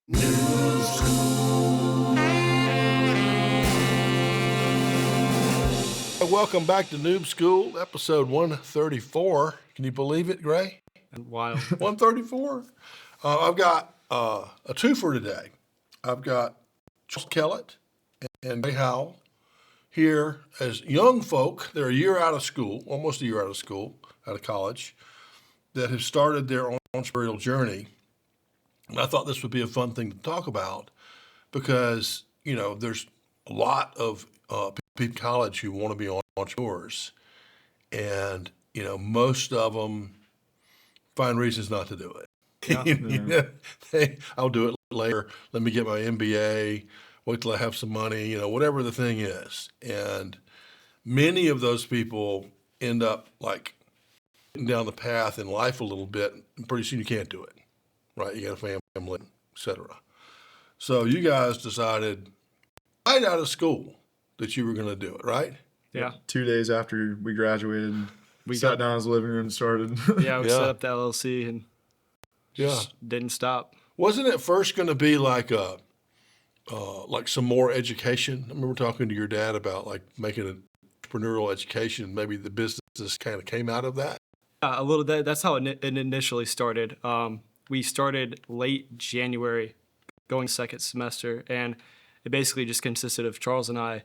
Noob School. Welcome back to Noob School, episode 134. Can you believe it, Gray? Wild. 134? I've got a twofer today. I've got Kellett and Howle here as young folk. They're a year out of school, almost a year out of school, out of college, that have started their own entrepreneurial journey. And I thought this would be a fun thing to talk about because, you know, there's a lot of people in college who want to be entrepreneurs. And, you know, most of them find reasons not to do it. I'll do it later. Let me get my MBA, wait till I have some money, you know, whatever the thing is. And many of those people end up like getting down the path in life a little bit, and pretty soon you can't do it. Right, you got a family, etc. So you guys decided right out of school that you were going to do it, right? Yeah. 2 days after we graduated, we sat down in his living room and started. Yeah, we set up the LLC and just didn't stop. Wasn't it first going to be like like some more education? I remember talking to your dad about like making an entrepreneurial education. Maybe the business kind of came out of that. A little. That's how it initially started. We started late January, going second semester, and it basically just consisted of Charles and I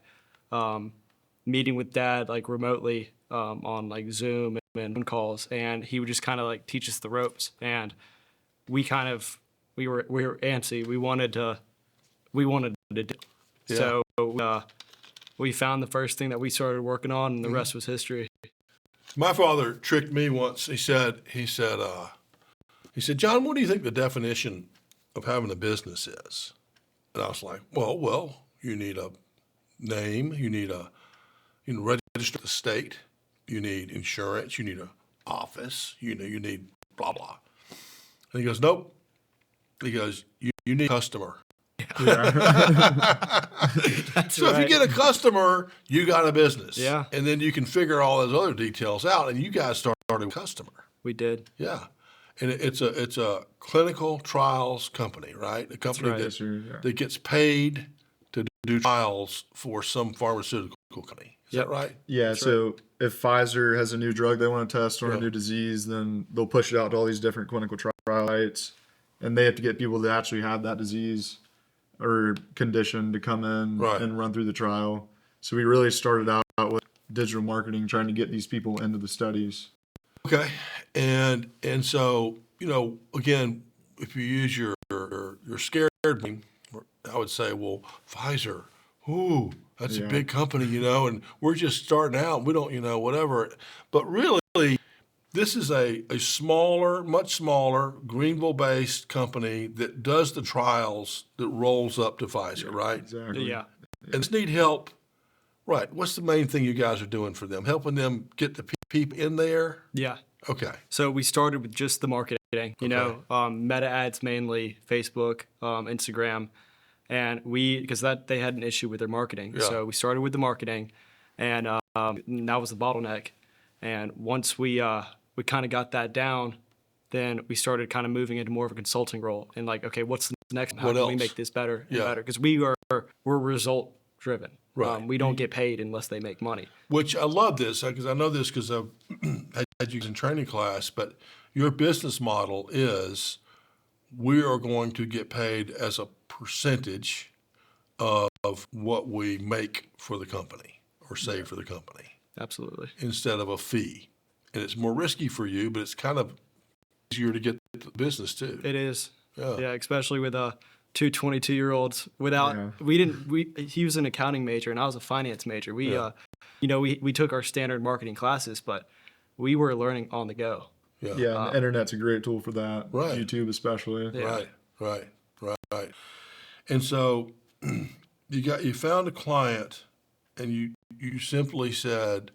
meeting with Dad like remotely on like Zoom and phone calls, and he would just kind of like teach us the ropes. And we were antsy. We wanted to do it. Yeah. So we found the first thing that we started working on, and the rest was history. My father tricked me once. He said, John, what do you think the definition of having a business is? And I was like, well, you need a name, you need register the state, you need insurance, you need an office, you need blah, blah. And he goes, nope. He goes, you need a customer. Yeah. So if you get a customer, you got a business. Yeah. And then you can figure all those other details out, and you guys started with a customer. We did. Yeah. And it's a clinical trials company, right? A company that gets paid to do trials for some pharmaceutical company. Is that right? Yeah, That's so if Pfizer has a new drug they want to test or a new disease, then they'll push it out to all these different clinical trial sites, and they have to get people that actually have that disease or condition to come in and run through the trial. So we really started out with digital marketing, trying to get these people into the studies. Okay. And so, you know, again, if you use your scared brain, I would say, well, Pfizer, ooh, that's a big company, you know, and we're just starting out. We don't, you know, whatever. But really, this is a smaller, much smaller, Greenville-based company that does the trials that rolls up to Pfizer, right? Exactly. Yeah. And just need help. Right. What's the main thing you guys are doing for them? Helping them get the people in there? Yeah. Okay. So we started with just the marketing, you know, meta ads mainly, Facebook, Instagram, and because they had an issue with their marketing. Yeah. So we started with the marketing, and that was the bottleneck. And once we kind of got that down, then we started kind of moving into more of a consulting role and like, okay, what's the next? How can we make this better and better? Because we're result driven. Right. We don't get paid unless they make money. Which I love this because I know this because I've had you in training class, but your business model is we are going to get paid as a percentage of what we make for the company or save for the company. Absolutely. Instead of a fee. And it's more risky for you, but it's kind of easier to get the business too. It is. Yeah, especially with two 22-year-olds he was an accounting major and I was a finance major. We took our standard marketing classes, but we were learning on the go. Yeah, and the internet's a great tool for that. Right. YouTube especially. Yeah. Right. And so you found a client and you simply said,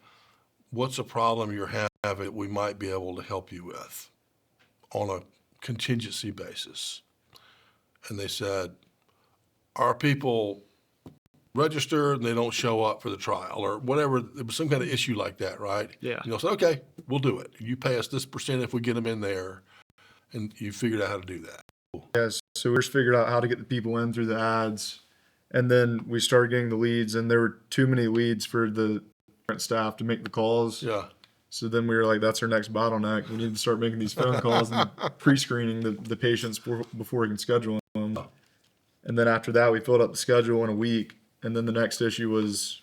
what's a problem you're having that we might be able to help you with on a contingency basis? And they said, are people registered and they don't show up for the trial or whatever? There was some kind of issue like that, right? Yeah. You know, so okay, we'll do it. You pay us this % if we get them in there, and you figured out how to do that. Yes. So we just figured out how to get the people in through the ads. And then we started getting the leads, and there were too many leads for the current staff to make the calls. Yeah. So then we were like, that's our next bottleneck. We need to start making these phone calls and pre-screening the patients before we can schedule them. And then after that, we filled up the schedule in a week. And then the next issue was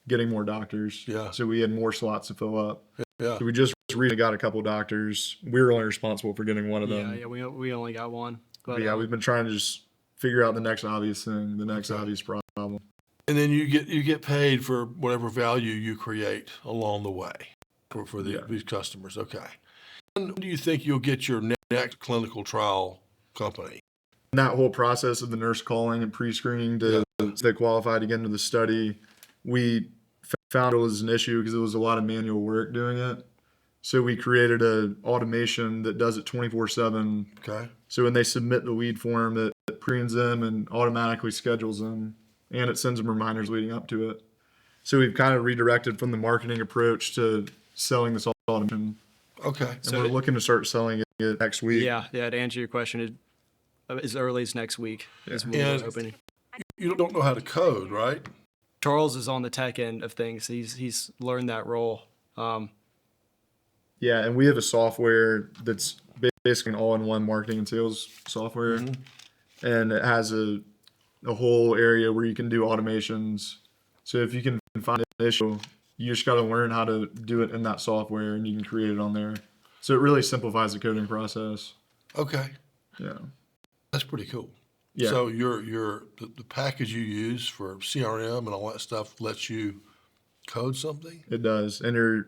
getting more doctors. Yeah. So we had more slots to fill up. Yeah. So we just recently got a couple doctors. We were only responsible for getting one of them. Yeah, we only got one. But yeah, we've been trying to just figure out the next obvious thing, the next obvious problem. And then you get paid for whatever value you create along the way for these customers. Okay. And when do you think you'll get your next clinical trial company? And that whole process of the nurse calling and pre-screening to stay qualified to get into the study, we found it was an issue because it was a lot of manual work doing it. So we created an automation that does it 24/7. Okay. So when they submit the lead form, it preens them and automatically schedules them, and it sends them reminders leading up to it. So we've kind of redirected from the marketing approach to selling this automation. Okay. And we're looking to start selling it next week. Yeah. To answer your question, as early as next week is when And we're opening. you don't know how to code, right? Charles is on the tech end of things. He's learned that role. Yeah, and we have a software that's basically an all-in-one marketing and sales software, and it has a whole area where you can do automations. So if you can find an issue, you just got to learn how to do it in that software, and you can create it on there. So it really simplifies the coding process. Okay. Yeah. That's pretty cool. Yeah. So the package you use for CRM and all that stuff lets you code something? It does, and you're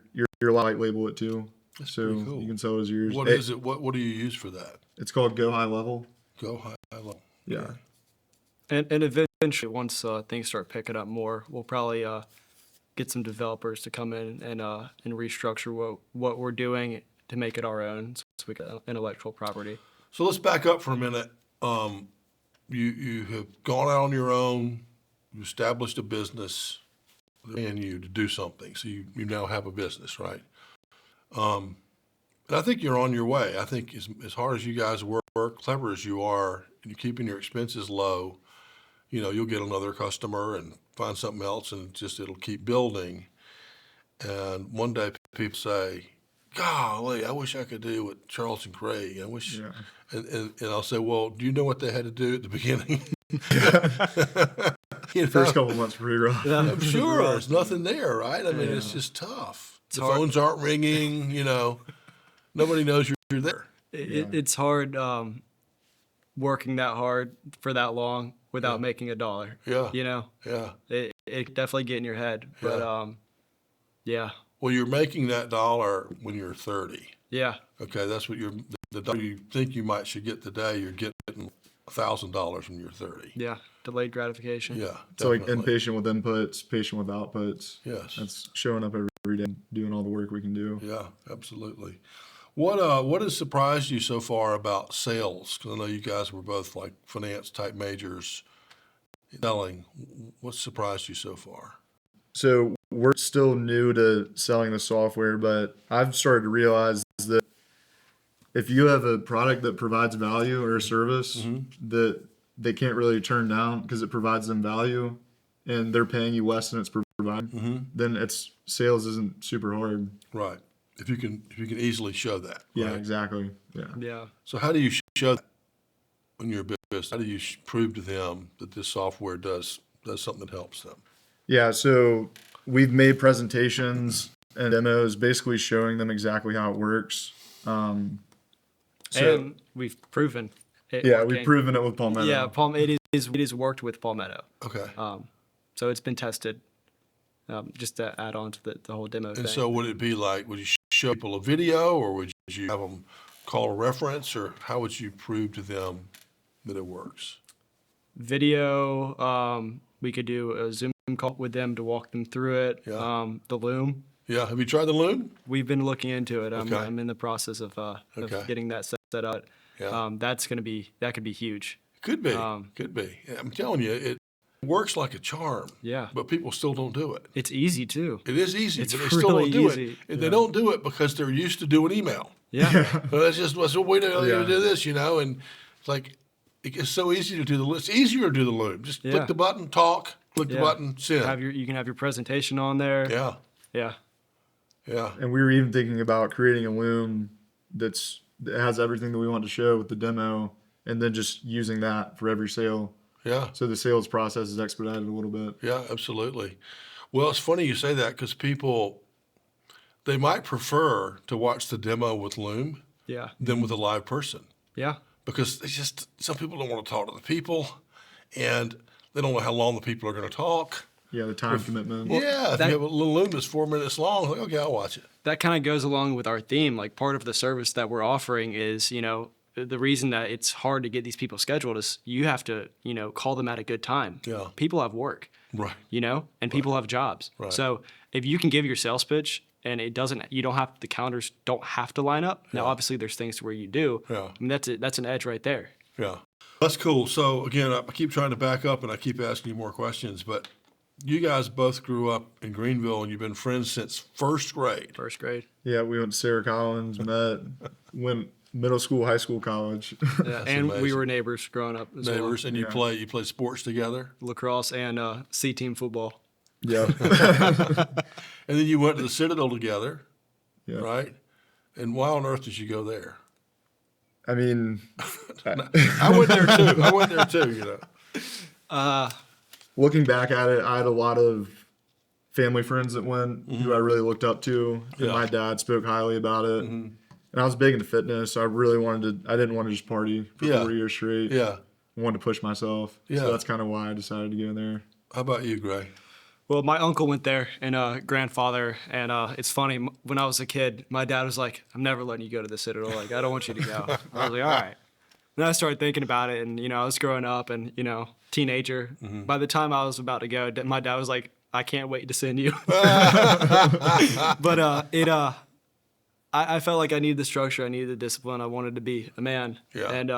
white label it too. That's So pretty cool. you can sell it as yours. What is it? What do you use for that? It's called Go High Level. Go high level. Yeah. And eventually, once things start picking up more, we'll probably get some developers to come in and restructure what we're doing to make it our own, so we get intellectual property. So let's back up for a minute. You have gone out on your own, you established a business, and you to do something. So you now have a business, right? And I think you're on your way. I think as hard as you guys work, clever as you are, and you're keeping your expenses low, you'll get another customer and find something else, and it'll keep building. And one day people say, golly, I wish I could do what Charles and Craig. I wish, and I'll say, well, do you know what they had to do at the beginning? First couple months pretty rough. I'm sure there's nothing there, right? I mean, it's just tough. The phones aren't ringing. Nobody knows you're there. It's hard working that hard for that long without making a dollar. Yeah. Yeah. It definitely get in your head, but yeah. Well, you're making that dollar when you're 30. Yeah. Okay, that's what the dollar you think you should get today. You're getting $1,000 when you're 30. Yeah. Delayed gratification. Yeah. It's like impatient with inputs, patient with outputs. Yes. That's showing up every day, doing all the work we can do. Yeah, absolutely. What has surprised you so far about sales? Because I know you guys were both like finance type majors. Selling, what surprised you so far? So we're still new to selling the software, but I've started to realize that if you have a product that provides value or a service that they can't really turn down because it provides them value and they're paying you less than it's providing, then sales isn't super hard. Right. If you can easily show that. Yeah, right? exactly. Yeah. Yeah. So how do you show that when you're a business? How do you prove to them that this software does something that helps them? Yeah, so we've made presentations and demos basically showing them exactly how it works. And we've proven it. Yeah, working. we've proven it with Palmetto. Yeah, it is worked with Palmetto. Okay. So it's been tested. Just to add on to the whole demo thing. And so would it be like, would you show people a video, or would you have them call a reference, or how would you prove to them that it works? Video, we could do a Zoom call with them to walk them through it. Yeah. The Loom. Yeah. Have you tried the Loom? We've been looking into it. Okay. I'm in the process of getting that set up. Yeah. That could be huge. Could be. Could be. Yeah, I'm telling you, it works like a charm. Yeah. But people still don't do it. It's easy too. It is easy, It's but they still don't really do easy. it. And they don't do it because they're used to doing email. Yeah. Well, that's what we do. Yeah. Do this, and it's like it's so easy to do the. It's easier to do the loom. Just Yeah. click the button, talk. Click the Yeah. button, send. You can have your presentation on there. Yeah, Yeah. yeah, And we were even thinking about creating a loom that has everything that we want to show with the demo, and then just using that for every sale. yeah, So the sales process is expedited a little bit. yeah. Absolutely. Well, it's funny you say that because people, they might prefer to watch the demo with loom Yeah. than with a live person. Yeah. Because it's just some people don't want to talk to the people, and they don't know how long the people are going to talk. Yeah, the time commitment. Yeah, if that- you have a little loom that's 4 minutes long, like, okay, I'll watch it. That kind of goes along with our theme. Like part of the service that we're offering is, the reason that it's hard to get these people scheduled is you have to, call them at a good time. Yeah. People have work, Right. and people have jobs. Right. So if you can give your sales pitch and the calendars don't have to line up. Now, obviously there's things where you do. Yeah. I mean, that's an edge right there. Yeah. That's cool. So again, I keep trying to back up and I keep asking you more questions, but you guys both grew up in Greenville and you've been friends since first grade. First grade. Yeah, we went to Sarah Collins, met, went middle school, high school, college. Yeah. And we amazing. were neighbors growing up as Neighbors, and you Yeah. play sports together. well. Lacrosse and C-team football. Yeah. And then you went to the Citadel together, Yeah. right? And why on earth did you go there? I mean, I went there too. looking back at it, I had a lot of family friends that went who I really looked up to. And Yeah. my dad spoke highly about it. And I was big into fitness, so I really I didn't want to just party for Yeah. 4 years straight. Yeah. I wanted to push myself. Yeah. So that's kind of why I decided to go there. How about you, Gray? Well, my uncle went there and grandfather, and it's funny. When I was a kid, my dad was like, "I'm never letting you go to the Citadel. Like, I don't want you to go." I was like, "All right." Then I started thinking about it, and I was growing up, and teenager. By the time I was about to go, my dad was like, "I can't wait to send you." But I felt like I needed the structure, I needed the discipline, I wanted to be a man, Yeah. and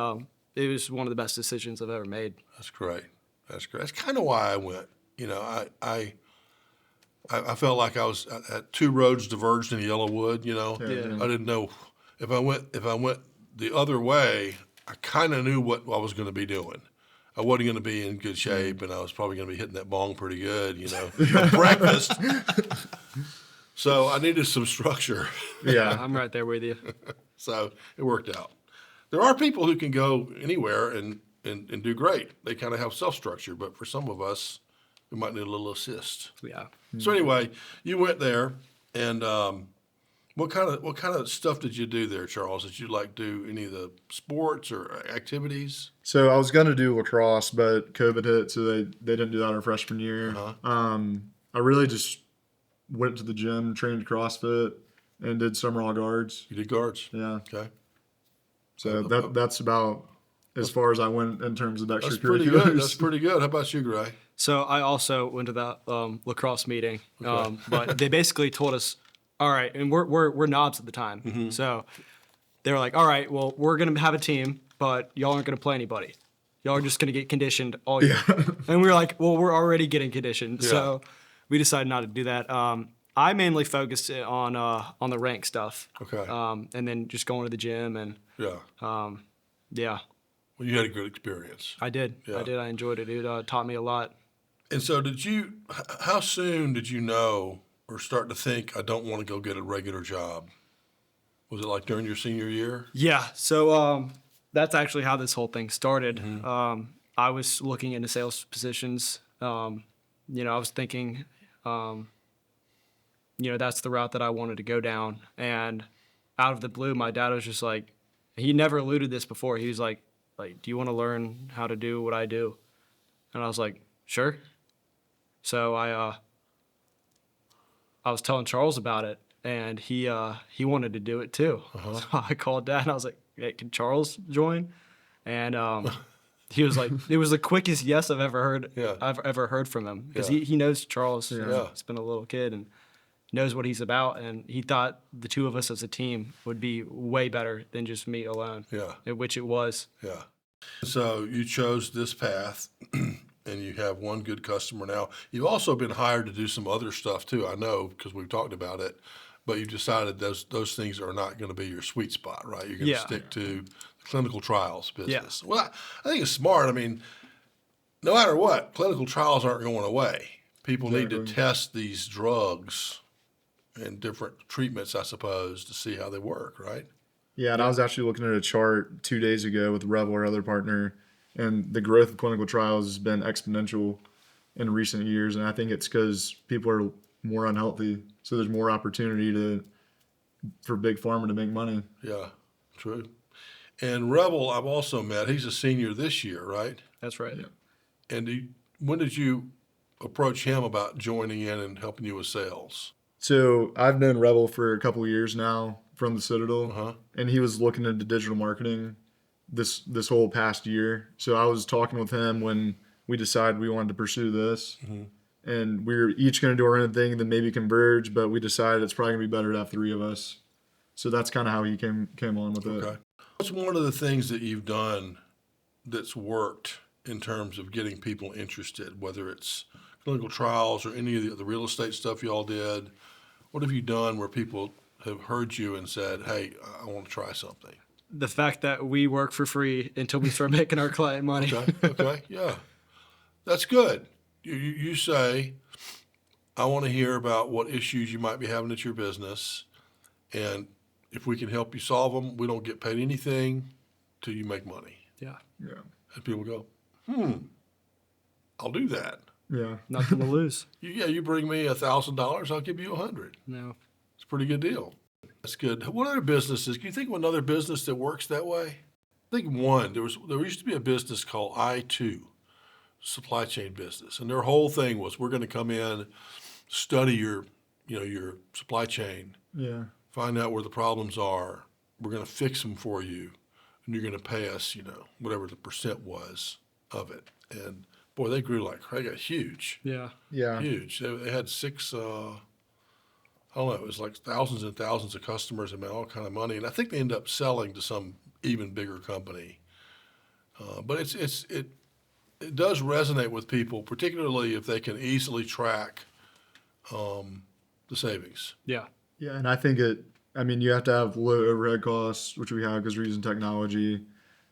it was one of the best decisions I've ever made. That's great. That's great. That's kind of why I went. I felt like I was at two roads diverged in Yellowwood. Yeah. I didn't know if I went the other way. I kind of knew what I was going to be doing. I wasn't going to be in good shape, and I was probably going to be hitting that bong pretty good, for breakfast. So I needed some structure. Yeah. I'm right there with you. So it worked out. There are people who can go anywhere and do great. They kind of have self-structure, but for some of us, we might need a little assist. Yeah. So anyway, you went there, and what kind of stuff did you do there, Charles? Did you do any of the sports or activities? So I was going to do lacrosse, but COVID hit, so they didn't do that our freshman year. Uh-huh. I really just went to the gym, trained CrossFit, and did summer all guards. You did guards. Yeah. Okay. So that's about as far as I went in terms of That's pretty good. extracurriculars. That's pretty good. How about you, Gray? So I also went to that lacrosse meeting, Okay. but they basically told us, all right, and we're knobs at the time, Mm-hmm. so they were like, all right, well, we're gonna have a team, but y'all aren't gonna play anybody. Y'all are just gonna get conditioned all year. And we were like, well, we're already getting conditioned, so we decided not to do that. I mainly focused on the rank stuff, Okay. and then just going to the gym and Yeah. yeah, Well, you had a good experience. I did. Yeah. I enjoyed it. It taught me a lot. And so how soon did you know or start to think, I don't want to go get a regular job? Was it like during your senior year? Yeah. So that's actually how this whole thing started. Mm-hmm. I was looking into sales positions. I was thinking, that's the route that I wanted to go down. And out of the blue, my dad was just like, he never alluded this before. He was like, do you want to learn how to do what I do? And I was like, sure. So I was telling Charles about it, and he wanted to do it too. So I called Dad, and I was like, hey, can Charles join? And he was like, it was the quickest yes I've ever heard. Yeah. I've ever heard from him, because Yeah. he knows Charles. Yeah. He's been a little kid and knows what he's about, and he thought the two of us as a team would be way better than just me alone. Yeah. Which it was. Yeah. So you chose this path, and you have one good customer now. You've also been hired to do some other stuff too, I know, because we've talked about it. but you decided those things are not going to be your sweet spot, right? You're going to Yeah. stick to the clinical trials Yeah. business. Well, I think it's smart. I mean, no matter what, clinical trials aren't going away. People need to Exactly. test these drugs and different treatments, I suppose, to see how they work, right? Yeah, and I was actually looking at a chart 2 days ago with Revel, our other partner, and the growth of clinical trials has been exponential in recent years. And I think it's because people are more unhealthy, so there's more opportunity for big pharma to make money. Yeah, true. And Rebel, I've also met. He's a senior this year, right? That's right. Yeah. And when did you approach him about joining in and helping you with sales? So I've known Revel for a couple of years now from the Citadel, Uh-huh. and he was looking into digital marketing this whole past year. So I was talking with him when we decided we wanted to pursue this, and we were each going to do our own thing, then maybe converge. But we decided it's probably going to be better to have three of us. So that's kind of how he came on with it. Okay. What's one of the things that you've done that's worked in terms of getting people interested, whether it's clinical trials or any of the real estate stuff you all did? What have you done where people have heard you and said, hey, I want to try something? The fact that we work for free until we start making our client money. Okay, yeah. That's good. You say, I want to hear about what issues you might be having at your business, and if we can help you solve them, we don't get paid anything till you make money. Yeah. Yeah. And people go, I'll do that. Yeah. Nothing to lose. You bring me $1,000, I'll give you $100. No. It's a pretty good deal. That's good. What other businesses? Can you think of another business that works that way? I think one. There used to be a business called I2, supply chain business, and their whole thing was we're going to come in, study your supply chain, Yeah. find out where the problems are. We're going to fix them for you, and you're going to pay us, whatever the percent was of it. And boy, they grew like they got huge. Yeah. Yeah. Huge. They had six, I don't know, it was like thousands and thousands of customers and made all kind of money. And I think they ended up selling to some even bigger company. But it does resonate with people, particularly if they can easily track the savings. Yeah. Yeah, and I think you have to have low overhead costs, which we have because we're using technology.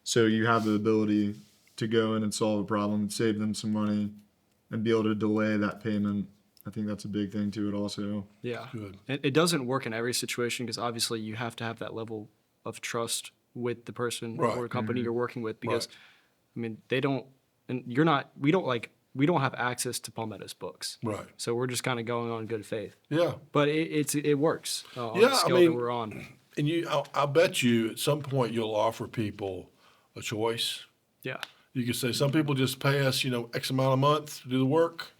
So you have the ability to go in and solve a problem, save them some money, and be able to delay that payment. I think that's a big thing to it also. Yeah. Good. It doesn't work in every situation because obviously you have to have that level of trust with the person Right. or company you're working with because, Right. they don't, and you're not, we don't have access to Palmetto's books. Right. So we're just kind of going on good faith. Yeah. But it works on Yeah, the scale that we're on. And I'll bet you at some point you'll offer people a choice. Yeah. You can say some people just pay us, X amount a month to do the work.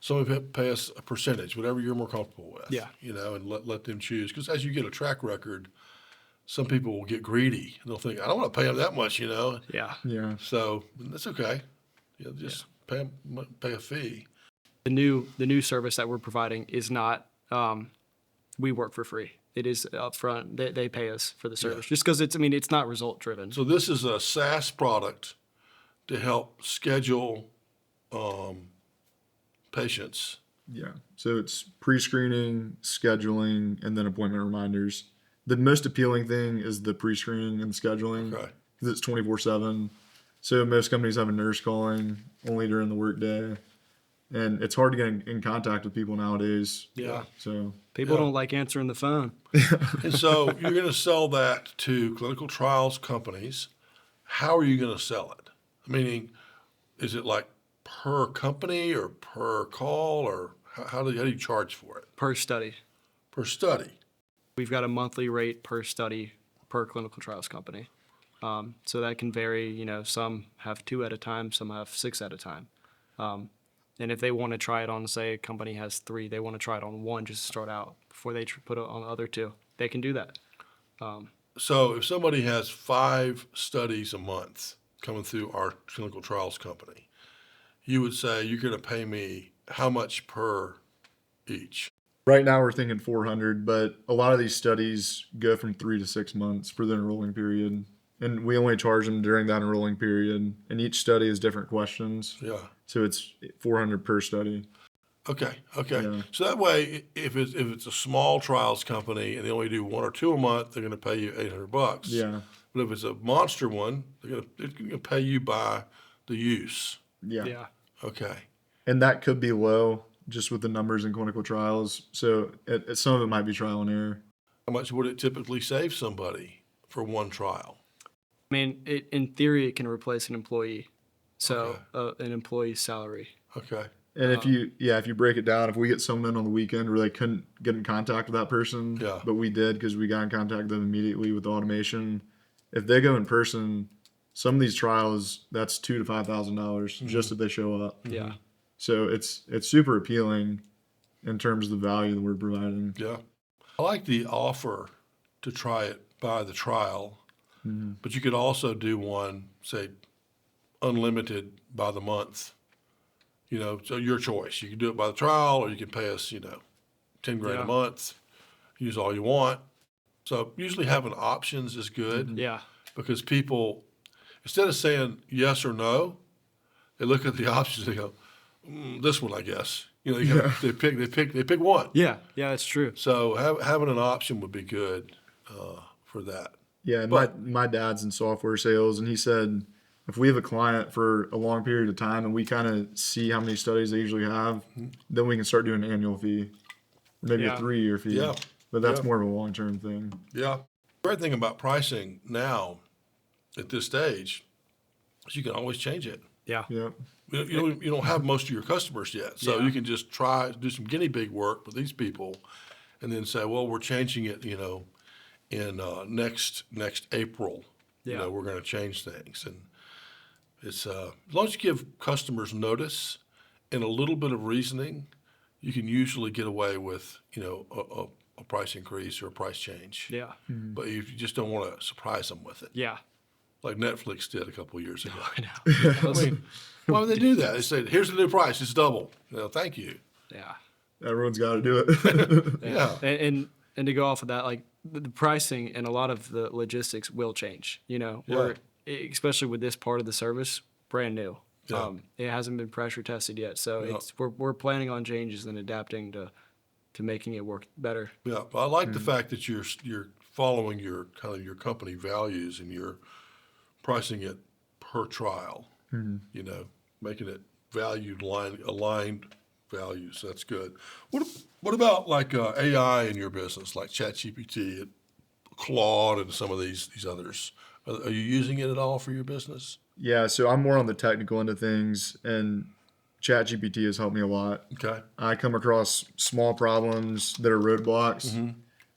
Some people pay us a percentage, whatever you're more comfortable with. Yeah. And let them choose. Because as you get a track record, some people will get greedy. They'll think, I don't want to pay them that much, Yeah. Yeah. So that's okay. Just pay a fee. The new service that we're providing is not, we work for free. It is upfront. They pay us for the service just because it's not result driven. So this is a SaaS product to help schedule patients. Yeah. So it's pre-screening, scheduling, and then appointment reminders. The most appealing thing is the pre-screening and scheduling Okay. because it's 24/7. So most companies have a nurse calling only during the workday, and it's hard to get in contact with people nowadays. Yeah. So People Yeah. don't like answering the phone. And so you're going to sell that to clinical trials companies. How are you going to sell it? Meaning, is it like per company or per call, or how do you charge for it? Per study. Per study. We've got a monthly rate per study per clinical trials company. So that can vary. Some have 2 at a time, some have 6 at a time. And if they want to try it on, say a company has 3, they want to try it on 1 just to start out before they put it on the other 2, they can do that. So if somebody has 5 studies a month coming through our clinical trials company, you would say you're going to pay me how much per each? right now we're thinking 400, but a lot of these studies go from 3 to 6 months for the enrolling period. And we only charge them during that enrolling period. And each study is different questions. Yeah. So it's 400 per study. Okay. Okay. Yeah. So that way, if it's a small trials company and they only do 1 or 2 a month, they're going to pay you $800. Yeah. But if it's a monster one, they're going to pay you by the use. Yeah. Yeah. Okay. And that could be low just with the numbers in clinical trials. So some of it might be trial and error. How much would it typically save somebody for one trial? I mean, in theory, it can replace an employee. So an employee's salary. Okay. And if you break it down, if we get someone in on the weekend where they couldn't get in contact with that person, Yeah. but we did because we got in contact with them immediately with the automation. If they go in person, some of these trials, that's $2,000 to $5,000 just if they show up. Yeah. So it's super appealing in terms of the value that we're providing. Yeah. I like the offer to try it by the trial, but you could also do one, say, unlimited by the month. So your choice. You can do it by the trial, or you can pay us, $10 grand Yeah. a month, use all you want. So usually having options is good Yeah. because people, instead of saying yes or no, they look at the options and they go, this one, I guess. They pick one. Yeah. Yeah, that's true. So having an option would be good for that. Yeah, and my dad's in software sales, and he said if we have a client for a long period of time and we kind of see how many studies they usually have, then we can start doing an annual fee, maybe a 3-year fee. Yeah. But that's Yeah. more of a long-term thing. Yeah. The great thing about pricing now at this stage is you can always change it. Yeah. Yeah. You don't have most of your customers yet, so Yeah. you can just do some guinea pig work with these people, and then say, well, we're changing it, in next April. Yeah. We're going to change things, and it's as long as you give customers notice and a little bit of reasoning, you can usually get away with a price increase or a price change. Yeah. But you just don't want to surprise them with it, Yeah. like Netflix did a couple of years ago. I know. I mean, why would they do that? They said, "Here's the new price; it's double." Thank you. Yeah. Everyone's got to do it. Yeah. And to go off of that, like the pricing and a lot of the logistics will change. We're especially with this part of the service, brand new. Yeah. It hasn't been pressure tested yet, so we're planning on changes and adapting to making it work better. Yeah, but I like the fact that you're following your company values and you're pricing it per trial. Making it aligned values. That's good. What about like AI in your business, like ChatGPT, Claude, and some of these others? Are you using it at all for your business? Yeah, so I'm more on the technical end of things, and ChatGPT has helped me a lot. Okay. I come across small problems that are roadblocks,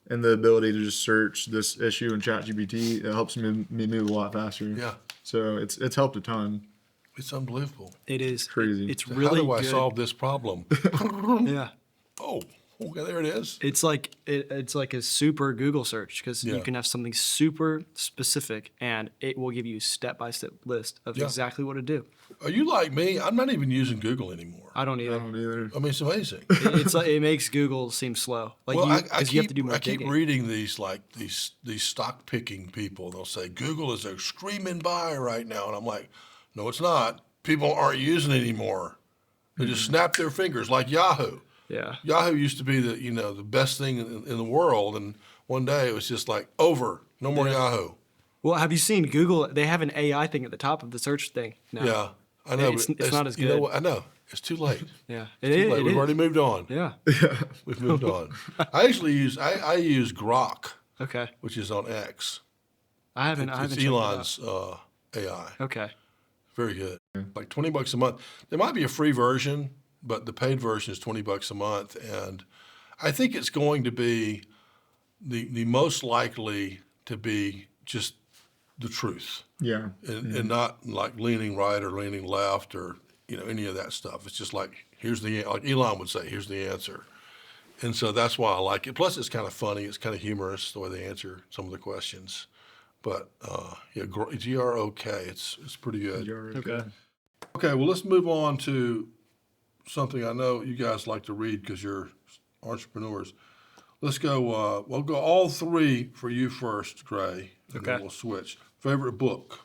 and the ability to just search this issue in ChatGPT, it helps me move a lot faster. Yeah. So it's helped a ton. It's unbelievable. It is Crazy. It's So really how do I good. solve this problem? Yeah. Oh, okay, there it is. It's like it's like a super Google search because Yeah. you can have something super specific and it will give you step-by-step list of Yeah. exactly what to do. Are you like me? I'm not even using Google anymore. I don't I either. don't either. I mean, it's amazing. It's like it makes Google seem slow. Like Well, you have to do more I keep digging. reading these stock picking people. They'll say Google is a screaming buy right now, and I'm like, no, it's not. People aren't using it anymore. They just snap their fingers like Yahoo. Yeah. Yahoo used to be the best thing in the world, and one day it was just like over, no more Yahoo. Well, have you seen Google? They have an AI thing at the top of the search thing now. Yeah, I know. It's but not as You know good. what? I know. It's too late. Yeah. Too late. We've already moved on. Yeah. We've moved on. I actually use Grok, Okay. which is on X. I haven't It's checked it out. Elon's AI. Okay. Very good. Like $20 a month. There might be a free version, but the paid version is $20 a month, and I think it's going to be the most likely to be just the truth, Yeah. and not like leaning right or leaning left or any of that stuff. It's just like like Elon would say, here's the answer, and so that's why I like it. Plus, it's kind of funny. It's kind of humorous the way they answer some of the questions. But GROK, it's pretty good. Okay. Okay, well, let's move on to something I know you guys like to read because you're entrepreneurs. Let's go, we'll go all three for you first, Gray, and then Okay. we'll switch. Favorite book?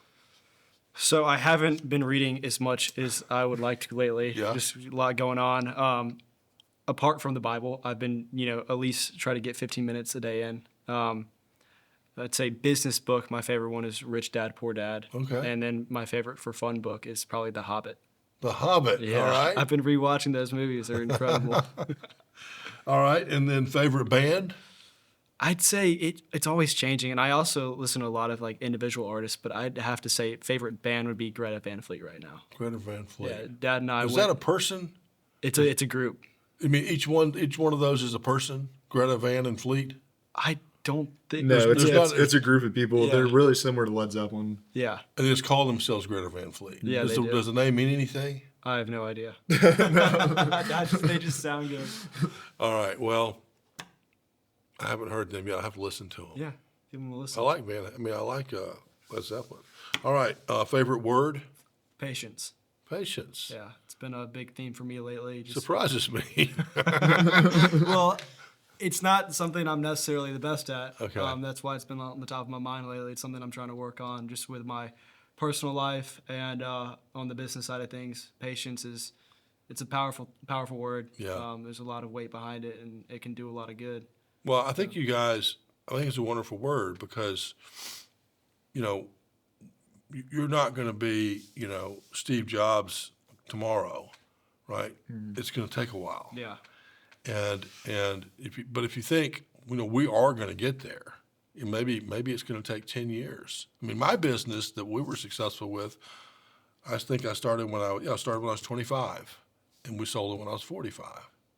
So I haven't been reading as much as I would like to lately. Yeah. Just a lot going on. apart from the Bible, I've been, at least try to get 15 minutes a day in. I'd say business book, my favorite one is Rich Dad, Poor Dad. Okay. And then my favorite for fun book is probably The Hobbit. The Hobbit. Yeah. All right. I've been rewatching those movies. They're incredible. All right. And then favorite band? I'd say it's always changing. And I also listen to a lot of like individual artists, but I'd have to say favorite band would be Greta Van Fleet right now. Greta Van Fleet. Yeah. Dad and I Is that a person? It's a group. I mean, each one of those is a person? Greta Van and Fleet? I don't think. No, there's it's a group of people. Yeah. They're really similar to Led Zeppelin. Yeah. And they just call themselves Greta Van Fleet. Yeah, Does, they the, do. does the name mean anything? I have no idea. They just sound good. All right. Well, I haven't heard them yet. I have to listen to them. Yeah. Give them a listen. I like Led Zeppelin. All right. Favorite word? Patience. Patience. Yeah. It's been a big theme for me lately. Surprises me. Well, it's not something I'm necessarily the best at. Okay. That's why it's been on the top of my mind lately. It's something I'm trying to work on just with my personal life and on the business side of things. Patience it's a powerful word. Yeah. There's a lot of weight behind it, and it can do a lot of good. Well, I think it's a wonderful word because, you're not going to be, Steve Jobs tomorrow, right? It's going to take a while. Yeah. And if you think, we are going to get there, and maybe it's going to take 10 years. I mean, my business that we were successful with, I think I started when I was 25, and we sold it when I was 45.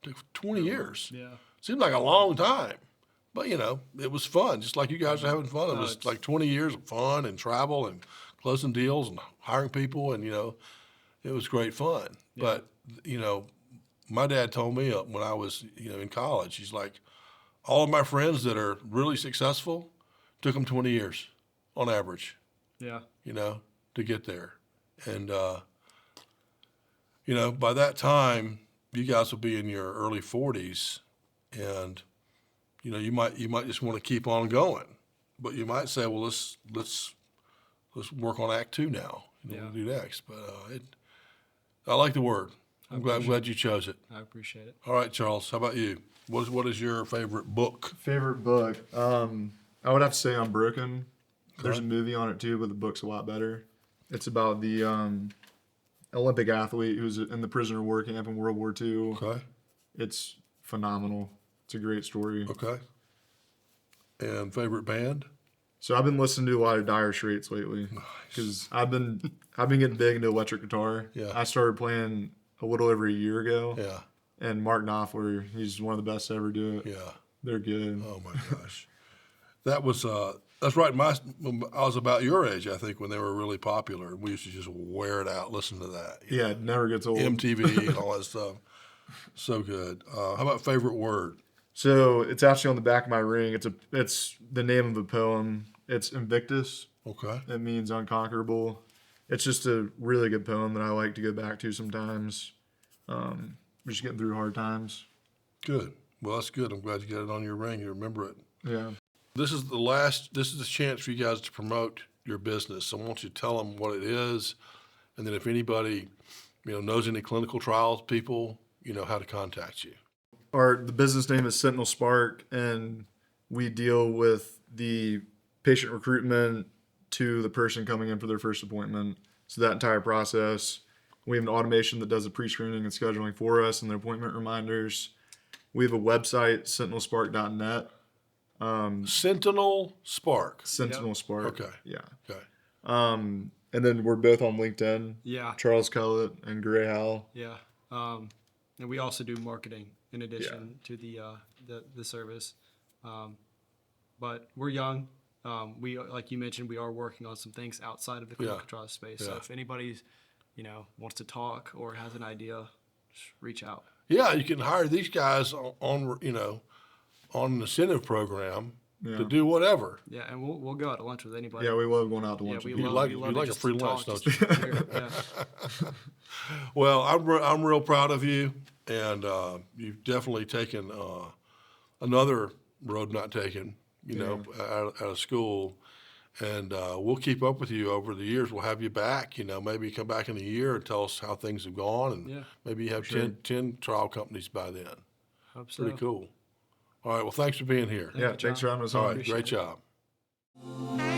It took 20 years. Yeah. Seemed like a long time, but it was fun. Just like you guys are having fun. It was it's- like 20 years of fun and travel and closing deals and hiring people, and it was great fun. Yeah. But my dad told me when I was in college, he's like, all of my friends that are really successful took them 20 years on average, Yeah. to get there, and by that time you guys will be in your early 40s, and you might just want to keep on going, but you might say, well, let's work on Act 2 now. What to do next? But I like the word. I'm glad you chose it. I appreciate it. All right, Charles, how about you? What is your favorite book? Favorite book? I would have to say Unbroken. There's a movie on it too, but the book's a lot better. It's about the Olympic athlete who was in the prisoner of war camp in World War II. Okay. It's phenomenal. It's a great story. Okay. And favorite band? So I've been listening to a lot of Dire Straits lately because I've been getting big into electric guitar. Yeah. I started playing a little over a year ago. Yeah. And Mark Knopfler, he's one of the best to ever do it. Yeah. They're good. Oh my gosh. That's right. I was about your age, I think, when they were really popular. We used to just wear it out, listen to that. Yeah, it never gets old. MTV and all that stuff. So good. How about favorite word? So it's actually on the back of my ring. It's the name of a poem. It's Invictus. Okay. It means unconquerable. It's just a really good poem that I like to go back to sometimes. Just getting through hard times. Good. Well, that's good. I'm glad you got it on your ring. You remember it. Yeah. This is the chance for you guys to promote your business. So I want you to tell them what it is. And then if anybody, knows any clinical trials people, how to contact you. The business name is Sentinel Spark, and we deal with the patient recruitment to the person coming in for their first appointment. So that entire process. We have an automation that does the pre-screening and scheduling for us and the appointment reminders. We have a website, sentinelspark.net. Sentinel Spark. Sentinel Spark. Okay. Yeah. Okay. And then we're both on LinkedIn. Yeah. Charles Kellett and Gray Howle. Yeah. And we also do marketing in addition to the service. But we're young. We, like you mentioned, we are working on some things outside of the clinical trial space. So if anybody's, wants to talk or has an idea, just reach out. Yeah, you can hire these guys on an incentive program to do whatever. Yeah, and we'll go out to lunch with anybody. Yeah, we love going out to lunch. Yeah, with we people. love you we like love a just free to lunch, talk, don't just yeah. Well, I'm real proud of you, and you've definitely taken another road not taken, out of school. And we'll keep up with you over the years. We'll have you back, maybe come back in a year and tell us how things have gone. And maybe you have 10 trial companies by then. Hope so. Pretty cool. All right. Well, thanks for being here. Yeah, you, thanks for John. having us All on. right. Appreciate Great it. job.